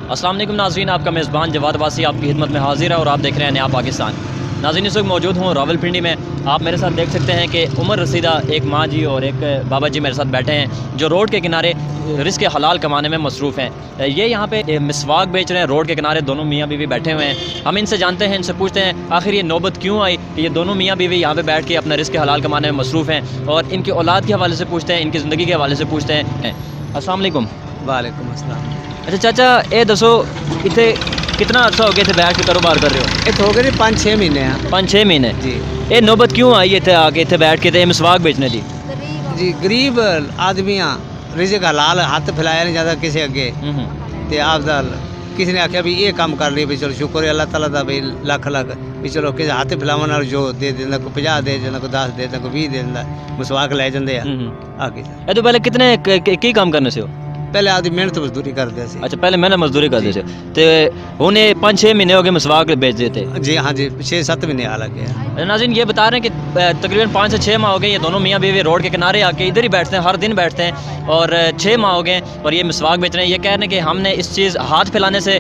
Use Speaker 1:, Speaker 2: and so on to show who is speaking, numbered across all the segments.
Speaker 1: अस्सलाम वालेकुम नाज़रीन, आपका मेज़बान जवाद वासी आपकी खिदमत में हाजिर है और आप देख रहे हैं नया पाकिस्तान। नाज़रीन, इस वक्त मौजूद हूँ रावलपिंडी में। आप मेरे साथ देख सकते हैं कि उमर रसीदा, एक माँ जी और एक बाबा जी मेरे साथ बैठे हैं, जो रोड के किनारे रिस्क हलाल कमाने में मसरूफ़ हैं। ये यहाँ पे मिसवाक बेच रहे हैं, रोड के किनारे दोनों मियाँ बीवी बैठे हुए हैं। हम इनसे जानते हैं, इनसे पूछते हैं आखिर ये नौबत क्यों आई कि ये दोनों मियाँ बीवी यहाँ पे बैठ के अपना रिस्क हलाल कमाने में मसरूफ़ हैं, और इनकी औलाद के हवाले से पूछते हैं, इनकी ज़िंदगी के हवाले से पूछते हैं। अस्सलाम वालेकुम।
Speaker 2: वालेकुम अस्सलाम।
Speaker 1: अच्छा चाचा, ये दसो इतने कितना अर्सा हो गया थे बैठ के कारोबार कर रहे हो?
Speaker 2: इतने हो गए 5-6 महीने हैं
Speaker 1: 5-6 महीने
Speaker 2: जी।
Speaker 1: ये नौबत क्यों आई इतने आके इतने बैठ के ते मिसवाक बेचने दी?
Speaker 2: जी गरीब आदमियाँ रिज़्क हलाल हाथ फैलाया नहीं जाता किसी अगे ते आपदा किसी ने आख्या भी ये काम कर लिया भी चलो शुक्र है अल्लाह ताला दा भी लख लख भी चलो किसी हाथ फैलावन नाल जो दे देंदा, कोई 50 दे देंदा, कोई 10 दे देंदा, कोई 20 दे देंदा, मिसवाक ले जांदे आके।
Speaker 1: ये तो पहले कितने की काम करने से हो?
Speaker 2: पहले आदमी मेहनत मजदूरी करते थे।
Speaker 1: अच्छा, पहले मैंने मजदूरी करते थे ते हुणे 5-6 महीने हो गए मिसवाक बेच देते।
Speaker 2: जी हाँ जी, 6-7 महीने आ लगे हैं।
Speaker 1: नाज़रीन, ये बता रहे हैं कि तकरीबन 5 से 6 माह हो गए ये दोनों मियाँ बीवी रोड के किनारे आके इधर ही बैठते हैं, हर दिन बैठते हैं, और 6 माह हो गए और ये मिसवाक बेच रहे हैं। ये कह रहे हैं कि हमने इस चीज़ हाथ फैलाने से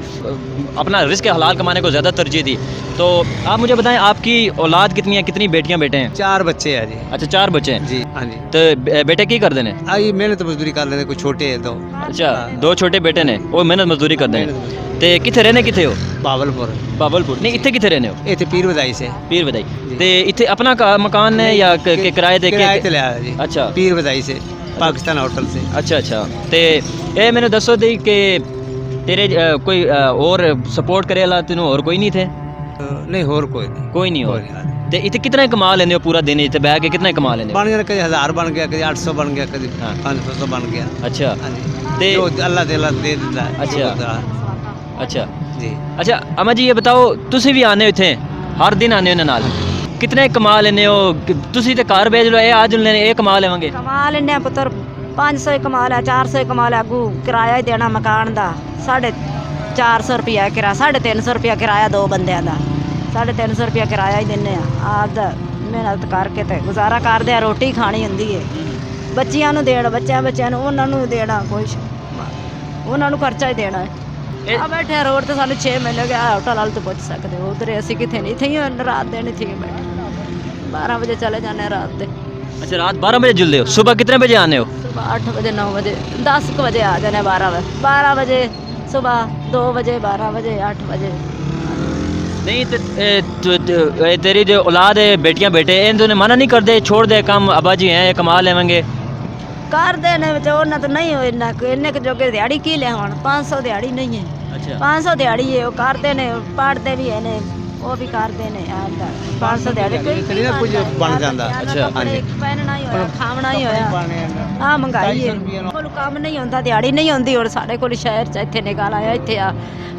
Speaker 1: अपना रिस्क हलाल कमाने को ज़्यादा तरजीह दी। तो आप मुझे बताएं, आपकी औलाद कितनी है, कितनी बेटियाँ बेटे हैं?
Speaker 2: 4 बच्चे हैं जी।
Speaker 1: अच्छा, 4 बच्चे हैं
Speaker 2: जी हाँ जी।
Speaker 1: तो बेटे की कर देने?
Speaker 2: आई मेहनत मजदूरी कर लेते, कोई छोटे है तो।
Speaker 1: अच्छा, 2 छोटे बेटे ने वो मेहनत मजदूरी कर देने। ते किथे रहने किथे हो?
Speaker 2: बावलपुर।
Speaker 1: बावलपुर नहीं, इत्थे किथे रहने हो?
Speaker 2: इतने पीर बधाई से।
Speaker 1: पीर बधाई। ते इत्थे अपना मकान है या किराए दे
Speaker 2: किराए ते लिया जी।
Speaker 1: अच्छा,
Speaker 2: पीर बधाई से, पाकिस्तान होटल से।
Speaker 1: अच्छा अच्छा। ते ये मैंने दसो दी कि तेरे कोई और सपोर्ट करे वाला तेनों और कोई नहीं थे?
Speaker 2: नहीं और कोई नहीं।
Speaker 1: कोई नहीं
Speaker 2: कोई
Speaker 1: और।
Speaker 2: नहीं।
Speaker 1: ते इत्थे कितना कमा लेंदे हो पूरा दिन? इत्थे बैठ के कितना कमा लेंदे हो?
Speaker 2: बन गया कभी 1000 बन गया, कभी 800 बन गया, कभी
Speaker 1: हाँ।
Speaker 2: 500 बन गया।
Speaker 1: अच्छा
Speaker 2: हाँ जी।
Speaker 1: ते
Speaker 2: जो अल्लाह तेला दे देता है।
Speaker 1: अच्छा। अच्छा
Speaker 2: जी।
Speaker 1: अच्छा, अम्मा जी ये बताओ, तुसी भी आने हो इत्थे, हर दिन आने हो इन्हां नाल, कितने कमा लेने हो? तुसी ते घर भेज लो, आज लेने कमा लेवांगे?
Speaker 3: कमा लेने पुत्र 500 कमा लिया, 400 कमा लिया, अगू किराया ही देना मकान का 450 रुपया किराया, 350 रुपया किराया 2 बंदियां का, 350 रुपया किराया ही देने आप मेहनत करके ते गुजारा करते हैं, रोटी खानी होंदी है, बच्चियां नूं देना, बच्चियां नूं उन्हां नूं देना, कुछ उन्हां नूं खर्चा ही देना है। आ बैठे रोड ते सानूं 6 महीने हो गए, होटल वाल तो पुछ सकते हो, उधर असीं किथे नहीं, इत्थे ही रात दिन इत्थे ही बैठे, 12 बजे चले जाने रात दे।
Speaker 1: अच्छा, रात 12 बजे जुलते हो? सुबह कितने बजे आने हो?
Speaker 3: सुबह 8 बजे 9 बजे 10 बजे आ जाने, 12 बजे सुबह, 2 बजे, 12 बजे, 8 बजे।
Speaker 1: नहीं तेरी जो औलाद है, बेटियां बेटे, इन्होंने मना नहीं कर दे, छोड़ दे काम, अब्बा जी हैं कमा लेवेंगे?
Speaker 3: कर देने उन्हें तो नहीं हो इन्ने के जोगे दिहाड़ी की ले, हुण 500 दिहाड़ी नहीं है।
Speaker 1: अच्छा
Speaker 3: 500 दिहाड़ी है, वो करते ने, पढ़ते भी है ने, वो भी करते ने। 500 दिहाड़ी कोई
Speaker 2: इतनी ना कुछ बन जाता।
Speaker 1: अच्छा,
Speaker 3: हाँ जी। पहनना ही होया, खावना ही होया, हाँ महंगाई है, कोई काम नहीं होता, दिहाड़ी नहीं होती, और साढ़े कोल शहर च इत्थे निकाल आया, इत्थे आ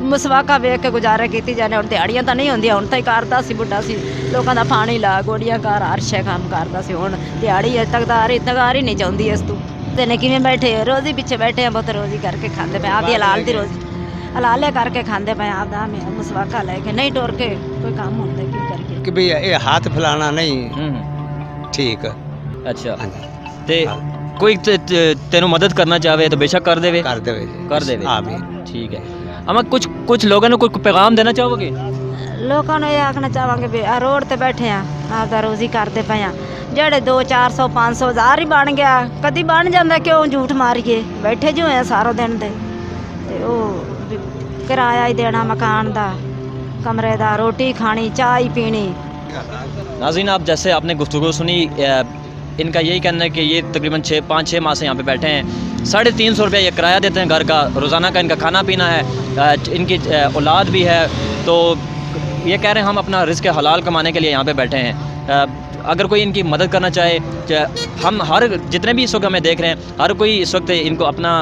Speaker 3: मसवाका वेख के गुजारे कीती जाने, हुण दिहाड़ियां तो नहीं होंदियां, हुण तो ही करदा सी बुढ़ा सी, लोगों का पानी ला, गोड़ियां कर, हर शे काम करदा सी, हुण दिहाड़ी तकदार ही नहीं चाहुंदी इस तू तेने किवें बैठे रोजी पीछे बैठे हैं, बहुत रोजी करके खांदे पे, आपदी हलाल दी रोजी हलाले करके खांदे पे, आपदा मसवाका लेके नहीं टोर के कोई काम होंदा की करके
Speaker 2: कि भई ये हाथ फैलाना नहीं ठीक।
Speaker 1: अच्छा,
Speaker 2: हाँ जी।
Speaker 1: ते कोई तेनों मदद करना चाहे तो बेशक कर देवे,
Speaker 2: कर देवे जी।
Speaker 1: कर देवे।
Speaker 2: आमीन।
Speaker 1: ठीक है। अम्मा, कुछ लोगों ने कोई पैगाम देना चाहोगे?
Speaker 3: लोगों ने ये आखना चाहांगे भी आ रोड ते बैठे हैं, आपदा रोजी करते पे हैं, जेड़े 200, 400, 500, 1000 ही बन गया, कदी बन जाता, क्यों झूठ मारिए, बैठे जो हैं सारो दिन दे, ते ओ किराया ही देना मकान दा, कमरे दा, रोटी खानी, चाय पीनी।
Speaker 1: नाज़रीन, आप जैसे आपने गुफ्तगू सुनी, इनका यही कहना है कि ये तकरीबन 5-6 माह से यहाँ पे बैठे हैं, 350 रुपया ये किराया देते हैं घर का, रोज़ाना का इनका खाना पीना है, इनकी औलाद भी है, तो ये कह रहे हैं हम अपना रिस्क हलाल कमाने के लिए यहाँ पे बैठे हैं। अगर कोई इनकी मदद करना चाहे, हम हर जितने भी इस वक्त हमें देख रहे हैं, हर कोई इस वक्त इनको अपना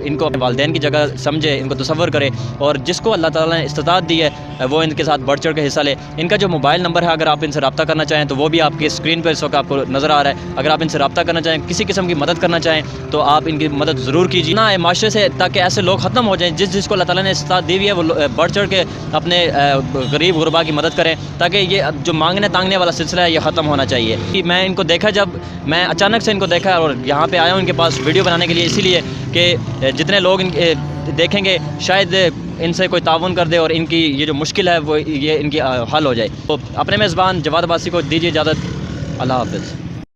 Speaker 1: इनको अपने वालिदैन की जगह समझे, इनको तसव्वुर करे, और जिसको अल्लाह ताला ने इस्तिताअत दी है वो इनके साथ बढ़ चढ़ के हिस्सा ले। इनका जो मोबाइल नंबर है, अगर आप इनसे रब्ता करना चाहें तो वो भी आपकी स्क्रीन पर इस वक्त आपको नज़र आ रहा है। अगर आप इनसे रब्ता करना चाहें, किसी किस्म की मदद करना चाहें, तो आप इनकी मदद ज़रूर कीजिए ना माशरे से, ताकि ऐसे लोग ख़त्म हो जाएँ जिसको अल्लाह ताला ने इस्तिताअत दी हुई है, वो बढ़ चढ़ के अपने गरीब गुरबा की मदद करें, ताकि ये जो मांगने तांगने वाला सिलसिला है ये ख़त्म होना चाहिए। कि मैं इनको देखा, जब मैं अचानक से इनको देखा और यहाँ पे आया हूँ इनके पास वीडियो बनाने के लिए, इसीलिए कि जितने लोग دیکھیں گے شاید ان سے کوئی تعاون کر دے اور ان کی یہ جو مشکل ہے وہ یہ ان کی حل ہو جائے. تو اپنے میزبان جواد عباسی کو دیجیے اجازت. اللہ حافظ.